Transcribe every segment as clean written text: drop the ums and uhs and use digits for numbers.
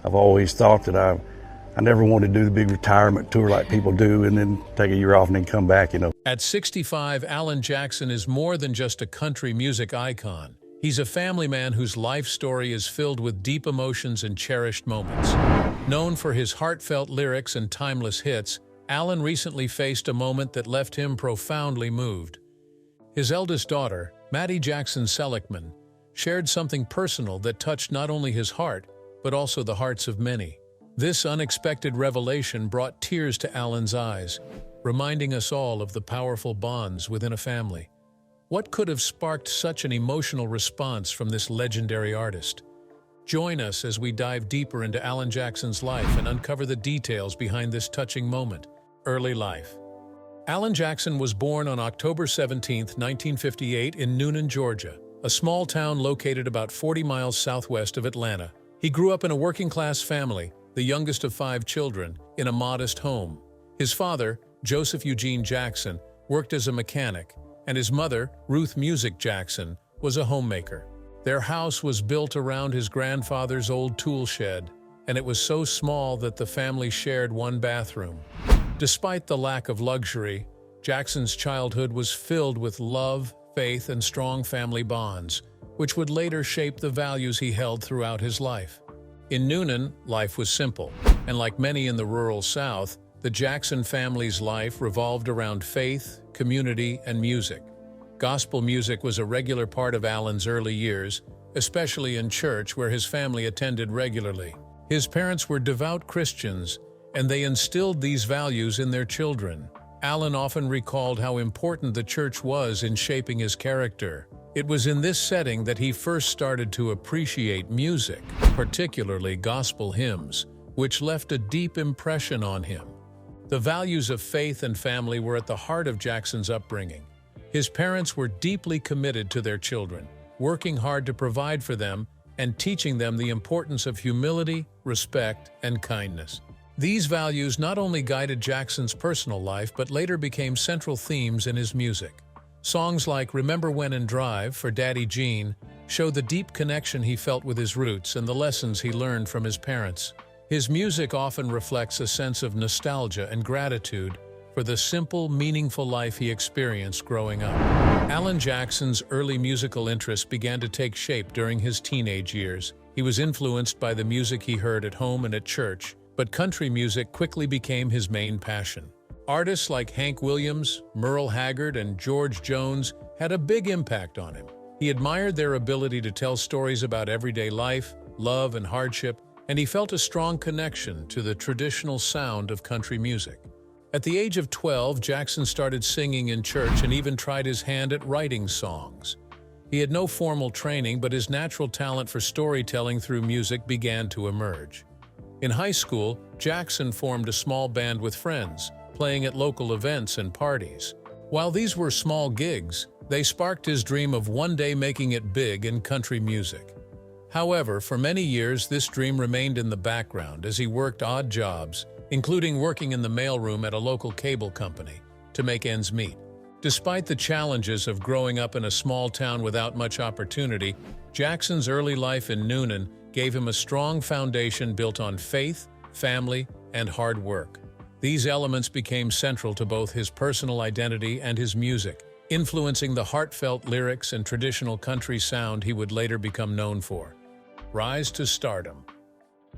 I've always thought that I never wanted to do the big retirement tour like people do and then take a year off and then come back, you know. At 65, Alan Jackson is more than just a country music icon. He's a family man whose life story is filled with deep emotions and cherished moments. Known for his heartfelt lyrics and timeless hits, Alan recently faced a moment that left him profoundly moved. His eldest daughter, Maddie Jackson Seligman, shared something personal that touched not only his heart, but also the hearts of many. This unexpected revelation brought tears to Alan's eyes, reminding us all of the powerful bonds within a family. What could have sparked such an emotional response from this legendary artist? Join us as we dive deeper into Alan Jackson's life and uncover the details behind this touching moment. Early life. Alan Jackson was born on October 17, 1958 in Newnan, Georgia, a small town located about 40 miles southwest of Atlanta. He grew up in a working-class family, the youngest of 5 children, in a modest home. His father, Joseph Eugene Jackson, worked as a mechanic, and his mother, Ruth Music Jackson, was a homemaker. Their house was built around his grandfather's old tool shed, and it was so small that the family shared one bathroom. Despite the lack of luxury, Jackson's childhood was filled with love, faith, and strong family bonds, which would later shape the values he held throughout his life. In Newnan, life was simple, and like many in the rural South, the Jackson family's life revolved around faith, community, and music. Gospel music was a regular part of Alan's early years, especially in church where his family attended regularly. His parents were devout Christians, and they instilled these values in their children. Alan often recalled how important the church was in shaping his character. It was in this setting that he first started to appreciate music, particularly gospel hymns, which left a deep impression on him. The values of faith and family were at the heart of Jackson's upbringing. His parents were deeply committed to their children, working hard to provide for them and teaching them the importance of humility, respect, and kindness. These values not only guided Jackson's personal life but later became central themes in his music. Songs like Remember When and Drive for Daddy Gene show the deep connection he felt with his roots and the lessons he learned from his parents. His music often reflects a sense of nostalgia and gratitude for the simple, meaningful life he experienced growing up. Alan Jackson's early musical interests began to take shape during his teenage years. He was influenced by the music he heard at home and at church, but country music quickly became his main passion. Artists like Hank Williams, Merle Haggard, and George Jones had a big impact on him. He admired their ability to tell stories about everyday life, love, and hardship, and he felt a strong connection to the traditional sound of country music. At the age of 12, Jackson started singing in church and even tried his hand at writing songs. He had no formal training, but his natural talent for storytelling through music began to emerge. In high school, Jackson formed a small band with friends, playing at local events and parties. While these were small gigs, they sparked his dream of one day making it big in country music. However, for many years, this dream remained in the background as he worked odd jobs, including working in the mailroom at a local cable company, to make ends meet. Despite the challenges of growing up in a small town without much opportunity, Jackson's early life in Newnan gave him a strong foundation built on faith, family, and hard work. These elements became central to both his personal identity and his music, influencing the heartfelt lyrics and traditional country sound he would later become known for. Rise to stardom.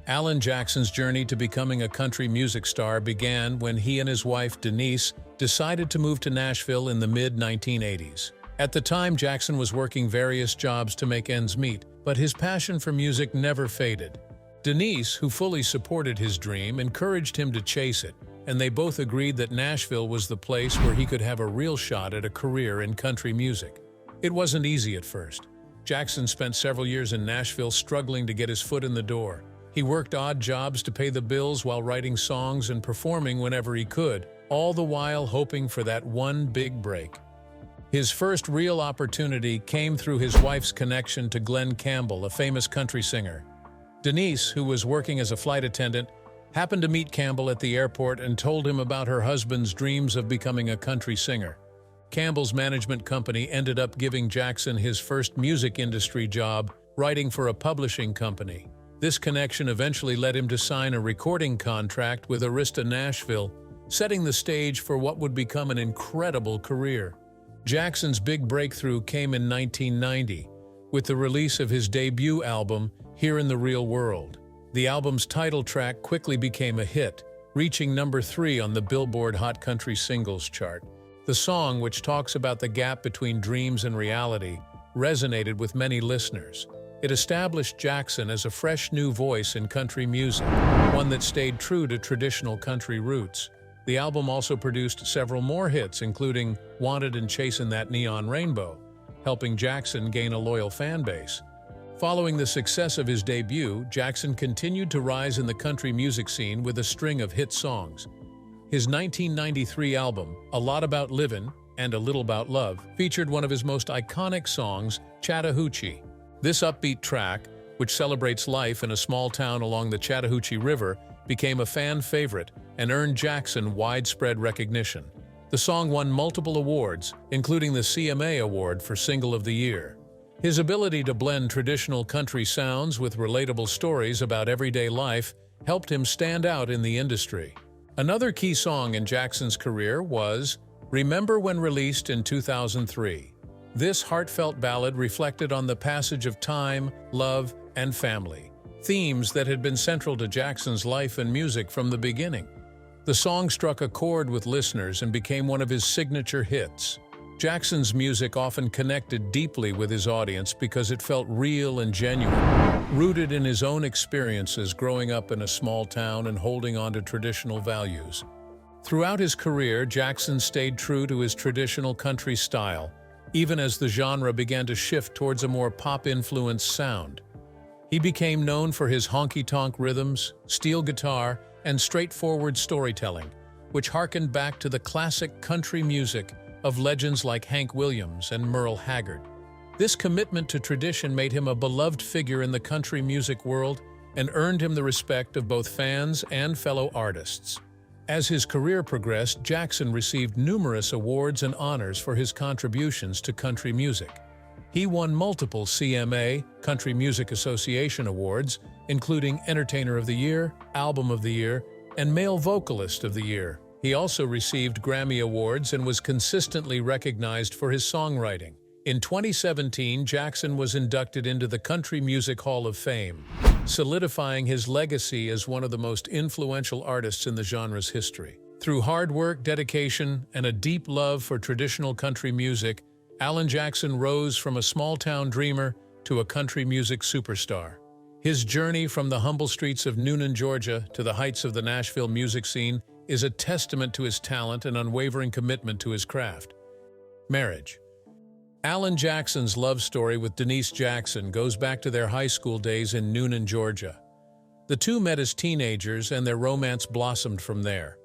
Alan Jackson's journey to becoming a country music star began when he and his wife, Denise, decided to move to Nashville in the mid-1980s. At the time, Jackson was working various jobs to make ends meet, but his passion for music never faded. Denise, who fully supported his dream, encouraged him to chase it, and they both agreed that Nashville was the place where he could have a real shot at a career in country music. It wasn't easy at first. Jackson spent several years in Nashville struggling to get his foot in the door. He worked odd jobs to pay the bills while writing songs and performing whenever he could, all the while hoping for that one big break. His first real opportunity came through his wife's connection to Glenn Campbell, a famous country singer. Denise, who was working as a flight attendant, happened to meet Campbell at the airport and told him about her husband's dreams of becoming a country singer. Campbell's management company ended up giving Jackson his first music industry job, writing for a publishing company. This connection eventually led him to sign a recording contract with Arista Nashville, setting the stage for what would become an incredible career. Jackson's big breakthrough came in 1990, with the release of his debut album, Here in the Real World. The album's title track quickly became a hit, reaching number 3 on the Billboard Hot Country Singles chart. The song, which talks about the gap between dreams and reality, resonated with many listeners. It established Jackson as a fresh new voice in country music, one that stayed true to traditional country roots. The album also produced several more hits, including Wanted and Chasing That Neon Rainbow, helping Jackson gain a loyal fan base. Following the success of his debut, Jackson continued to rise in the country music scene with a string of hit songs. His 1993 album, A Lot About Livin' and A Little About Love, featured one of his most iconic songs, Chattahoochee. This upbeat track, which celebrates life in a small town along the Chattahoochee River, became a fan favorite and earned Jackson widespread recognition. The song won multiple awards, including the CMA Award for Single of the Year. His ability to blend traditional country sounds with relatable stories about everyday life helped him stand out in the industry. Another key song in Jackson's career was Remember When, released in 2003. This heartfelt ballad reflected on the passage of time, love, and family, themes that had been central to Jackson's life and music from the beginning. The song struck a chord with listeners and became one of his signature hits. Jackson's music often connected deeply with his audience because it felt real and genuine, rooted in his own experiences growing up in a small town and holding on to traditional values. Throughout his career, Jackson stayed true to his traditional country style, even as the genre began to shift towards a more pop-influenced sound. He became known for his honky-tonk rhythms, steel guitar, and straightforward storytelling, which harkened back to the classic country music of legends like Hank Williams and Merle Haggard. This commitment to tradition made him a beloved figure in the country music world and earned him the respect of both fans and fellow artists. As his career progressed, Jackson received numerous awards and honors for his contributions to country music. He won multiple CMA, Country Music Association awards, including Entertainer of the Year, Album of the Year, and Male Vocalist of the Year. He also received Grammy Awards and was consistently recognized for his songwriting. In 2017, Jackson was inducted into the Country Music Hall of Fame, solidifying his legacy as one of the most influential artists in the genre's history. Through hard work, dedication, and a deep love for traditional country music, Alan Jackson rose from a small-town dreamer to a country music superstar. His journey from the humble streets of Newnan, Georgia, to the heights of the Nashville music scene is a testament to his talent and unwavering commitment to his craft. Marriage. Alan Jackson's love story with Denise Jackson goes back to their high school days in Newnan, Georgia. The two met as teenagers and their romance blossomed from there.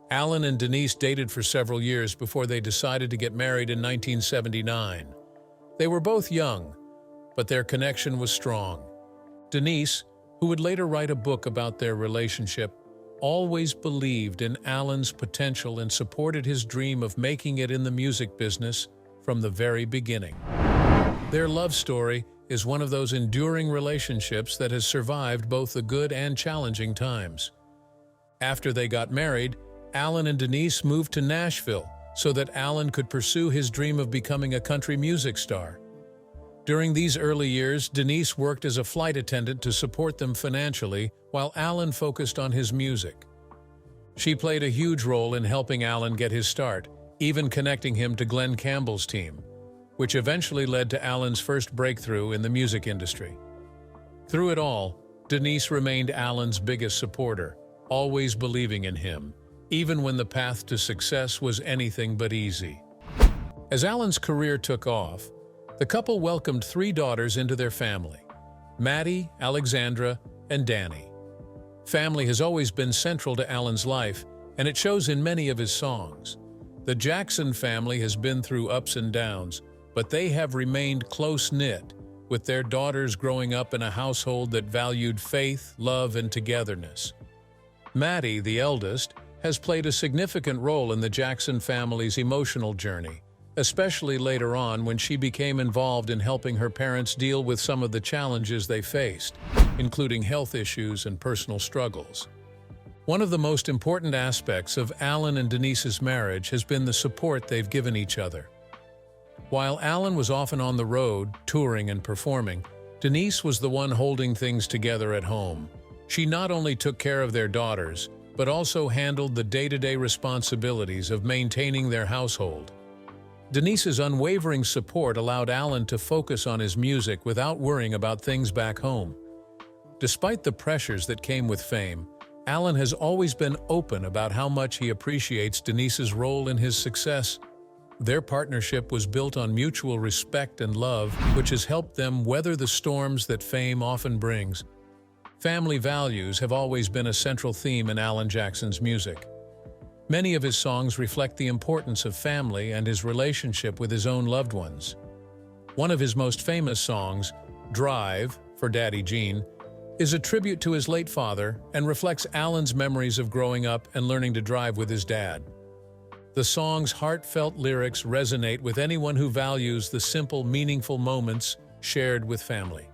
Alan and Denise dated for several years before they decided to get married in 1979. They were both young, but their connection was strong. Denise, who would later write a book about their relationship, always believed in Alan's potential and supported his dream of making it in the music business from the very beginning. Their love story is one of those enduring relationships that has survived both the good and challenging times. After they got married, Alan and Denise moved to Nashville so that Alan could pursue his dream of becoming a country music star. During these early years, Denise worked as a flight attendant to support them financially, while Alan focused on his music. She played a huge role in helping Alan get his start, even connecting him to Glenn Campbell's team, which eventually led to Alan's first breakthrough in the music industry. Through it all, Denise remained Alan's biggest supporter, always believing in him, even when the path to success was anything but easy. As Alan's career took off, the couple welcomed 3 daughters into their family: Maddie, Alexandra, and Danny. Family has always been central to Alan's life, and it shows in many of his songs. The Jackson family has been through ups and downs, but they have remained close-knit, with their daughters growing up in a household that valued faith, love, and togetherness. Maddie, the eldest, has played a significant role in the Jackson family's emotional journey, especially later on when she became involved in helping her parents deal with some of the challenges they faced, including health issues and personal struggles. One of the most important aspects of Alan and Denise's marriage has been the support they've given each other. While Alan was often on the road, touring and performing, Denise was the one holding things together at home. She not only took care of their daughters, but also handled the day-to-day responsibilities of maintaining their household. Denise's unwavering support allowed Alan to focus on his music without worrying about things back home. Despite the pressures that came with fame, Alan has always been open about how much he appreciates Denise's role in his success. Their partnership was built on mutual respect and love, which has helped them weather the storms that fame often brings. Family values have always been a central theme in Alan Jackson's music. Many of his songs reflect the importance of family and his relationship with his own loved ones. One of his most famous songs, Drive, for Daddy Gene, is a tribute to his late father and reflects Alan's memories of growing up and learning to drive with his dad. The song's heartfelt lyrics resonate with anyone who values the simple, meaningful moments shared with family.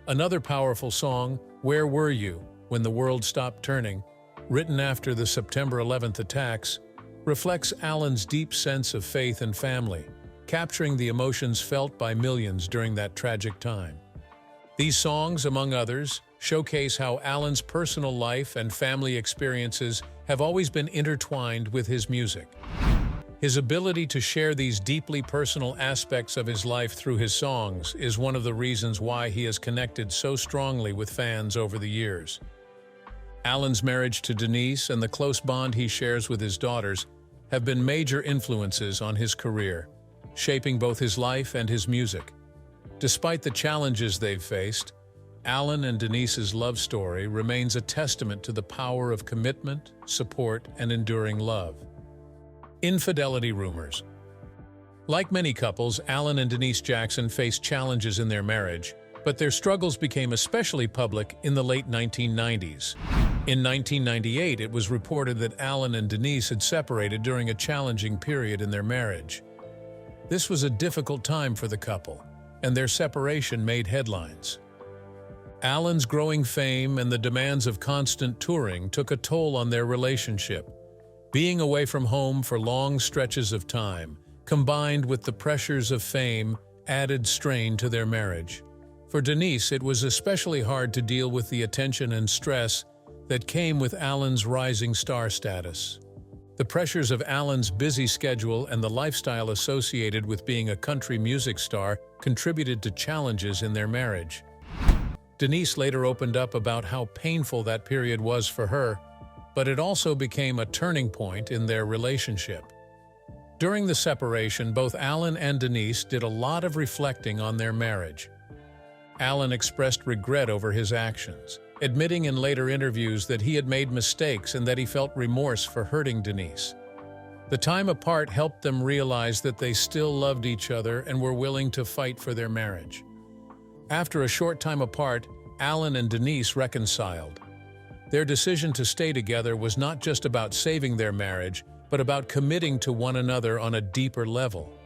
Another powerful song, Where Were You When the World Stopped Turning, written after the September 11th attacks, reflects Alan's deep sense of faith and family, capturing the emotions felt by millions during that tragic time. These songs, among others, showcase how Alan's personal life and family experiences have always been intertwined with his music. His ability to share these deeply personal aspects of his life through his songs is one of the reasons why he has connected so strongly with fans over the years. Alan's marriage to Denise and the close bond he shares with his daughters have been major influences on his career, shaping both his life and his music. Despite the challenges they've faced, Alan and Denise's love story remains a testament to the power of commitment, support, and enduring love. Infidelity rumors. Like many couples, Alan and Denise Jackson faced challenges in their marriage, but their struggles became especially public in the late 1990s. In 1998, it was reported that Alan and Denise had separated during a challenging period in their marriage. This was a difficult time for the couple, and their separation made headlines. Alan's growing fame and the demands of constant touring took a toll on their relationship. Being away from home for long stretches of time, combined with the pressures of fame, added strain to their marriage. For Denise, it was especially hard to deal with the attention and stress that came with Alan's rising star status. The pressures of Alan's busy schedule and the lifestyle associated with being a country music star contributed to challenges in their marriage. Denise later opened up about how painful that period was for her, but it also became a turning point in their relationship. During the separation, both Alan and Denise did a lot of reflecting on their marriage. Alan expressed regret over his actions, admitting in later interviews that he had made mistakes and that he felt remorse for hurting Denise. The time apart helped them realize that they still loved each other and were willing to fight for their marriage. After a short time apart, Alan and Denise reconciled. Their decision to stay together was not just about saving their marriage, but about committing to one another on a deeper level.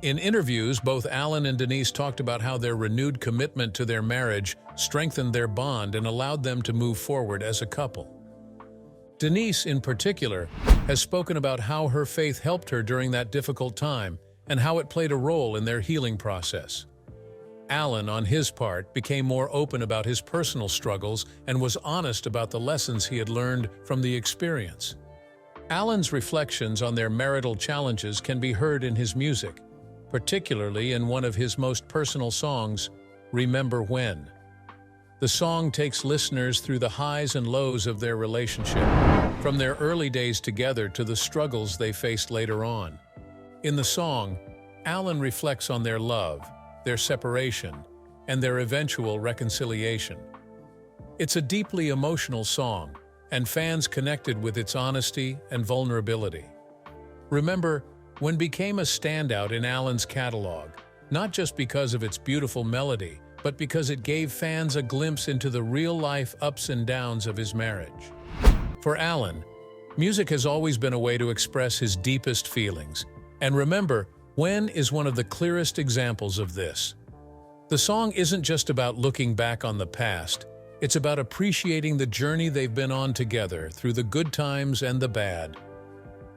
In interviews, both Alan and Denise talked about how their renewed commitment to their marriage strengthened their bond and allowed them to move forward as a couple. Denise, in particular, has spoken about how her faith helped her during that difficult time and how it played a role in their healing process. Alan, on his part, became more open about his personal struggles and was honest about the lessons he had learned from the experience. Alan's reflections on their marital challenges can be heard in his music, particularly in one of his most personal songs, Remember When. The song takes listeners through the highs and lows of their relationship, from their early days together to the struggles they faced later on. In the song, Alan reflects on their love, their separation, and their eventual reconciliation. It's a deeply emotional song, and fans connected with its honesty and vulnerability. Remember When became a standout in Alan's catalog, not just because of its beautiful melody, but because it gave fans a glimpse into the real-life ups and downs of his marriage. For Alan, music has always been a way to express his deepest feelings. And remember, When is one of the clearest examples of this. The song isn't just about looking back on the past, it's about appreciating the journey they've been on together through the good times and the bad.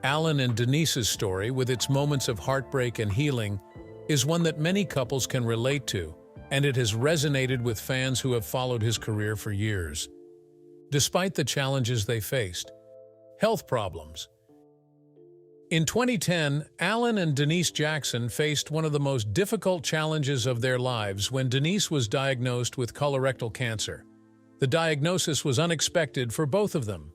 Alan and Denise's story, with its moments of heartbreak and healing, is one that many couples can relate to, and it has resonated with fans who have followed his career for years. Despite the challenges they faced, health problems. In 2010, Alan and Denise Jackson faced one of the most difficult challenges of their lives when Denise was diagnosed with colorectal cancer. The diagnosis was unexpected for both of them.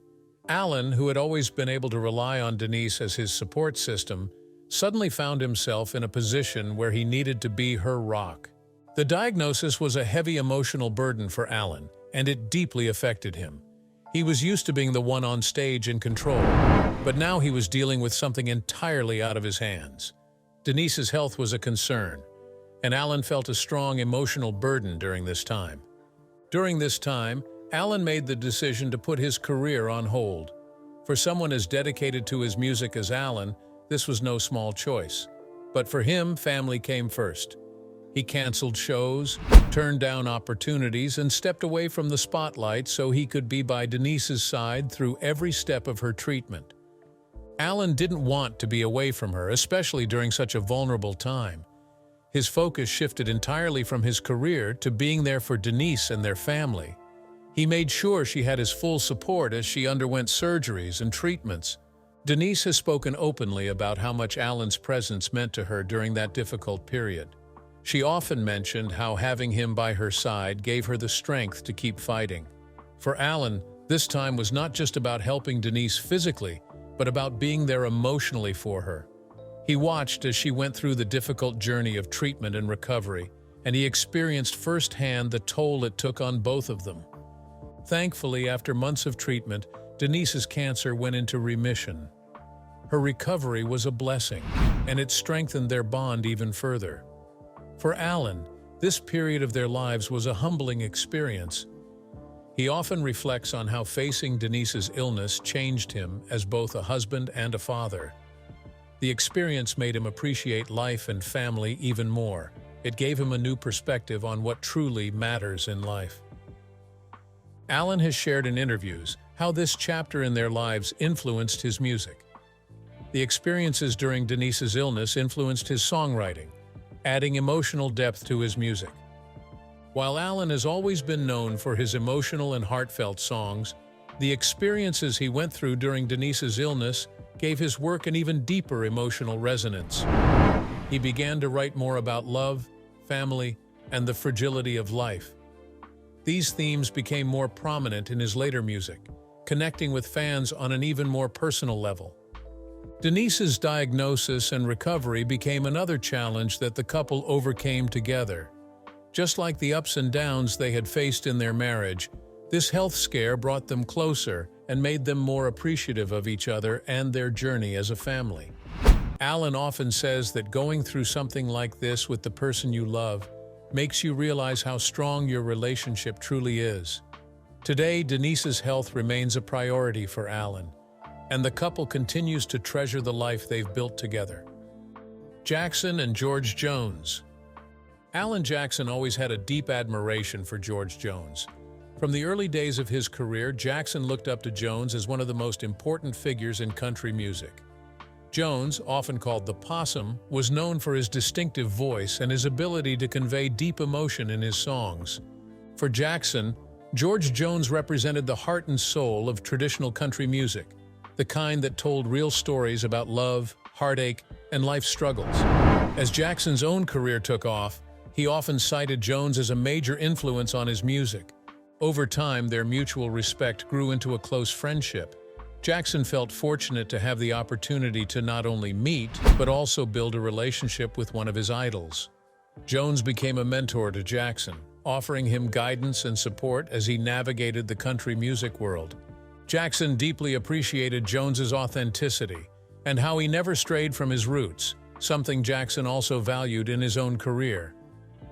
Alan, who had always been able to rely on Denise as his support system, suddenly found himself in a position where he needed to be her rock. The diagnosis was a heavy emotional burden for Alan, and it deeply affected him. He was used to being the one on stage in control, but now he was dealing with something entirely out of his hands. Denise's health was a concern, and Alan felt a strong emotional burden during this time. During this time, Alan made the decision to put his career on hold. For someone as dedicated to his music as Alan, this was no small choice. But for him, family came first. He canceled shows, turned down opportunities, and stepped away from the spotlight so he could be by Denise's side through every step of her treatment. Alan didn't want to be away from her, especially during such a vulnerable time. His focus shifted entirely from his career to being there for Denise and their family. He made sure she had his full support as she underwent surgeries and treatments. Denise has spoken openly about how much Alan's presence meant to her during that difficult period. She often mentioned how having him by her side gave her the strength to keep fighting. For Alan, this time was not just about helping Denise physically, but about being there emotionally for her. He watched as she went through the difficult journey of treatment and recovery, and he experienced firsthand the toll it took on both of them. Thankfully, after months of treatment, Denise's cancer went into remission. Her recovery was a blessing, and it strengthened their bond even further. For Alan, this period of their lives was a humbling experience. He often reflects on how facing Denise's illness changed him as both a husband and a father. The experience made him appreciate life and family even more. It gave him a new perspective on what truly matters in life. Alan has shared in interviews how this chapter in their lives influenced his music. The experiences during Denise's illness influenced his songwriting, adding emotional depth to his music. While Alan has always been known for his emotional and heartfelt songs, the experiences he went through during Denise's illness gave his work an even deeper emotional resonance. He began to write more about love, family, and the fragility of life. These themes became more prominent in his later music, connecting with fans on an even more personal level. Denise's diagnosis and recovery became another challenge that the couple overcame together. Just like the ups and downs they had faced in their marriage, this health scare brought them closer and made them more appreciative of each other and their journey as a family. Alan often says that going through something like this with the person you love makes you realize how strong your relationship truly is. Today, Denise's health remains a priority for Alan, and the couple continues to treasure the life they've built together. Jackson and George Jones. Alan Jackson always had a deep admiration for George Jones. From the early days of his career, Jackson looked up to Jones as one of the most important figures in country music. Jones, often called the Possum, was known for his distinctive voice and his ability to convey deep emotion in his songs. For Jackson, George Jones represented the heart and soul of traditional country music, the kind that told real stories about love, heartache, and life struggles. As Jackson's own career took off, he often cited Jones as a major influence on his music. Over time, their mutual respect grew into a close friendship. Jackson felt fortunate to have the opportunity to not only meet, but also build a relationship with one of his idols. Jones became a mentor to Jackson, offering him guidance and support as he navigated the country music world. Jackson deeply appreciated Jones's authenticity and how he never strayed from his roots, something Jackson also valued in his own career.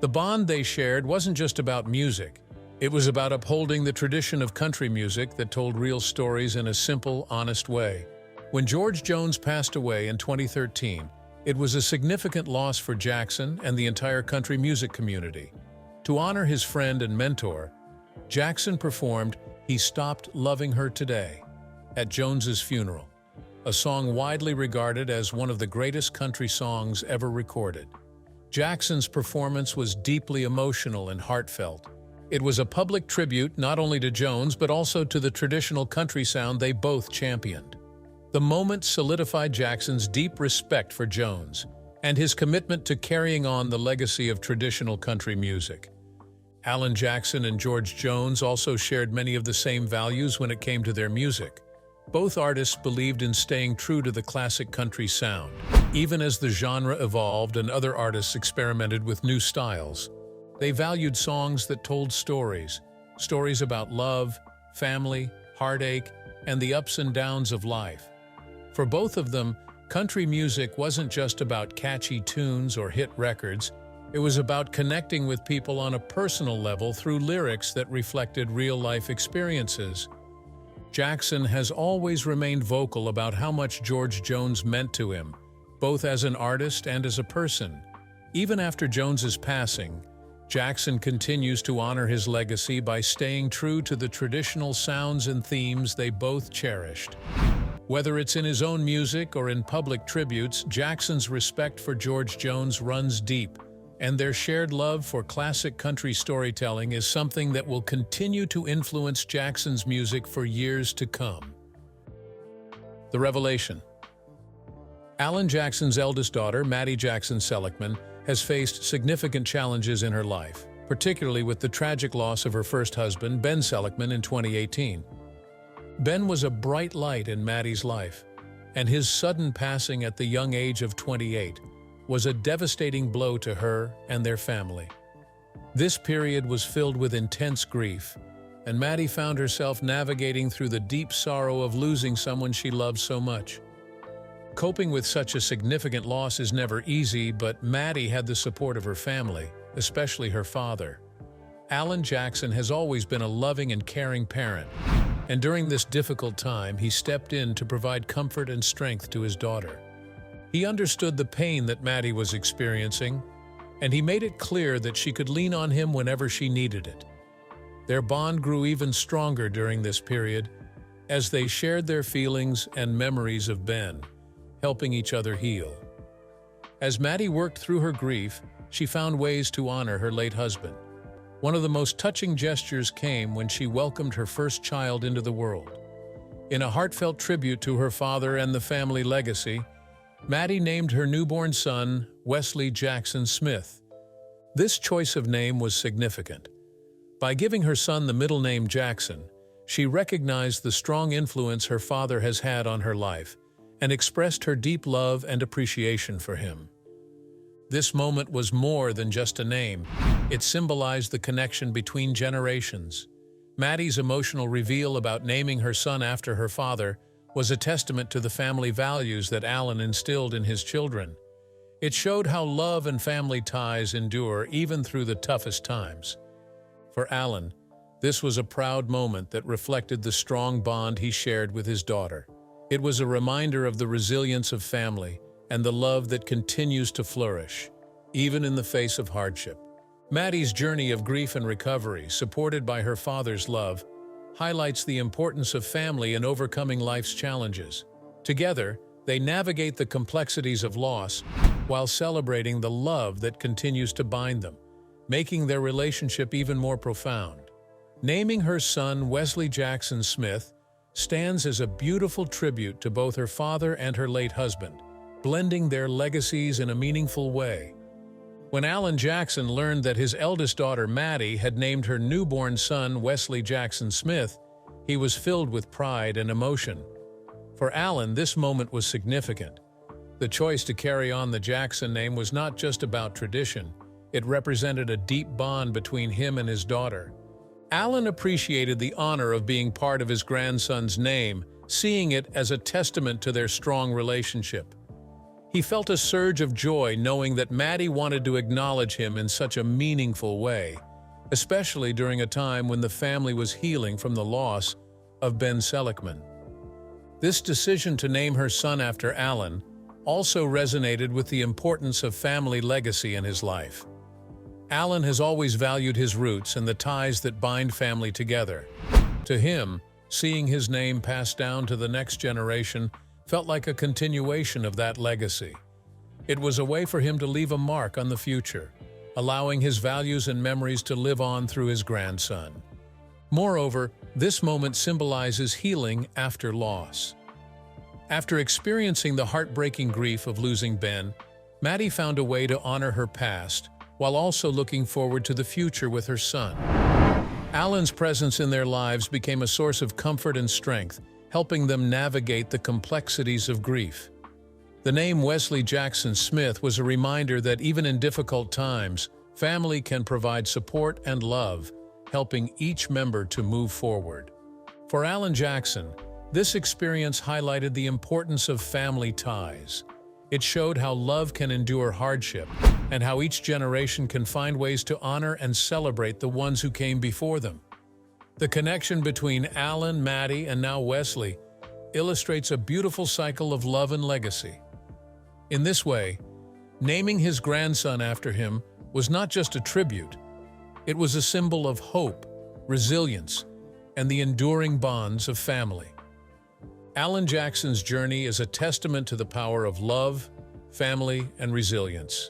The bond they shared wasn't just about music. It was about upholding the tradition of country music that told real stories in a simple, honest way. When George Jones passed away in 2013, It was a significant loss for Jackson and the entire country music community. To honor his friend and mentor, Jackson performed "He Stopped Loving Her Today" at Jones's funeral, a song widely regarded as one of the greatest country songs ever recorded. Jackson's performance was deeply emotional and heartfelt. It was a public tribute not only to Jones but also to the traditional country sound they both championed. The moment solidified Jackson's deep respect for Jones and his commitment to carrying on the legacy of traditional country music. Alan Jackson and George Jones also shared many of the same values when it came to their music. Both artists believed in staying true to the classic country sound, even as the genre evolved and other artists experimented with new styles. They valued songs that told stories about love, family, heartache, and the ups and downs of life. For both of them, country music wasn't just about catchy tunes or hit records. It was about connecting with people on a personal level through lyrics that reflected real-life experiences. Jackson has always remained vocal about how much George Jones meant to him, both as an artist and as a person. Even after Jones's passing, Jackson continues to honor his legacy by staying true to the traditional sounds and themes they both cherished. Whether it's in his own music or in public tributes, Jackson's respect for George Jones runs deep, and their shared love for classic country storytelling is something that will continue to influence Jackson's music for years to come. The revelation. Alan Jackson's eldest daughter, Maddie Jackson Seligman, has faced significant challenges in her life, particularly with the tragic loss of her first husband, Ben Seligman, in 2018. Ben was a bright light in Maddie's life, and his sudden passing at the young age of 28 was a devastating blow to her and their family. This period was filled with intense grief, and Maddie found herself navigating through the deep sorrow of losing someone she loved so much. Coping with such a significant loss is never easy, but Maddie had the support of her family, especially her father. Alan Jackson has always been a loving and caring parent, and during this difficult time, he stepped in to provide comfort and strength to his daughter. He understood the pain that Maddie was experiencing, and he made it clear that she could lean on him whenever she needed it. Their bond grew even stronger during this period, as they shared their feelings and memories of Ben, helping each other heal. As Maddie worked through her grief, she found ways to honor her late husband. One of the most touching gestures came when she welcomed her first child into the world. In a heartfelt tribute to her father and the family legacy, Maddie named her newborn son Wesley Jackson Smith. This choice of name was significant. By giving her son the middle name Jackson, she recognized the strong influence her father has had on her life and expressed her deep love and appreciation for him. This moment was more than just a name. It symbolized the connection between generations. Maddie's emotional reveal about naming her son after her father was a testament to the family values that Alan instilled in his children. It showed how love and family ties endure even through the toughest times. For Alan, this was a proud moment that reflected the strong bond he shared with his daughter. It was a reminder of the resilience of family and the love that continues to flourish, even in the face of hardship. Maddie's journey of grief and recovery, supported by her father's love, highlights the importance of family in overcoming life's challenges. Together, they navigate the complexities of loss while celebrating the love that continues to bind them, making their relationship even more profound. Naming her son Wesley Jackson Smith stands as a beautiful tribute to both her father and her late husband, blending their legacies in a meaningful way. When Alan Jackson learned that his eldest daughter Maddie had named her newborn son Wesley Jackson Smith, he was filled with pride and emotion. For Alan, this moment was significant. The choice to carry on the Jackson name was not just about tradition. It represented a deep bond between him and his daughter. Alan appreciated the honor of being part of his grandson's name, seeing it as a testament to their strong relationship. He felt a surge of joy knowing that Maddie wanted to acknowledge him in such a meaningful way, especially during a time when the family was healing from the loss of Ben Seligman. This decision to name her son after Alan also resonated with the importance of family legacy in his life. Alan has always valued his roots and the ties that bind family together. To him, seeing his name passed down to the next generation felt like a continuation of that legacy. It was a way for him to leave a mark on the future, allowing his values and memories to live on through his grandson. Moreover, this moment symbolizes healing after loss. After experiencing the heartbreaking grief of losing Ben, Maddie found a way to honor her past while also looking forward to the future with her son. Alan's presence in their lives became a source of comfort and strength, helping them navigate the complexities of grief. The name Wesley Jackson Smith was a reminder that even in difficult times, family can provide support and love, helping each member to move forward. For Alan Jackson, this experience highlighted the importance of family ties. It showed how love can endure hardship and how each generation can find ways to honor and celebrate the ones who came before them. The connection between Alan, Maddie, and now Wesley illustrates a beautiful cycle of love and legacy. In this way, naming his grandson after him was not just a tribute. It was a symbol of hope, resilience, and the enduring bonds of family. Alan Jackson's journey is a testament to the power of love, family, and resilience.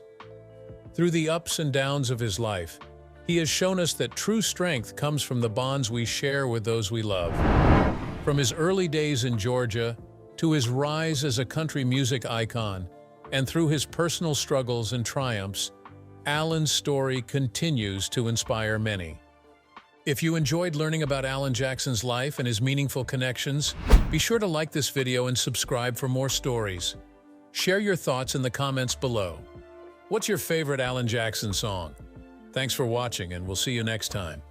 Through the ups and downs of his life, he has shown us that true strength comes from the bonds we share with those we love. From his early days in Georgia to his rise as a country music icon, and through his personal struggles and triumphs, Alan's story continues to inspire many. If you enjoyed learning about Alan Jackson's life and his meaningful connections, be sure to like this video and subscribe for more stories. Share your thoughts in the comments below. What's your favorite Alan Jackson song? Thanks for watching, and we'll see you next time.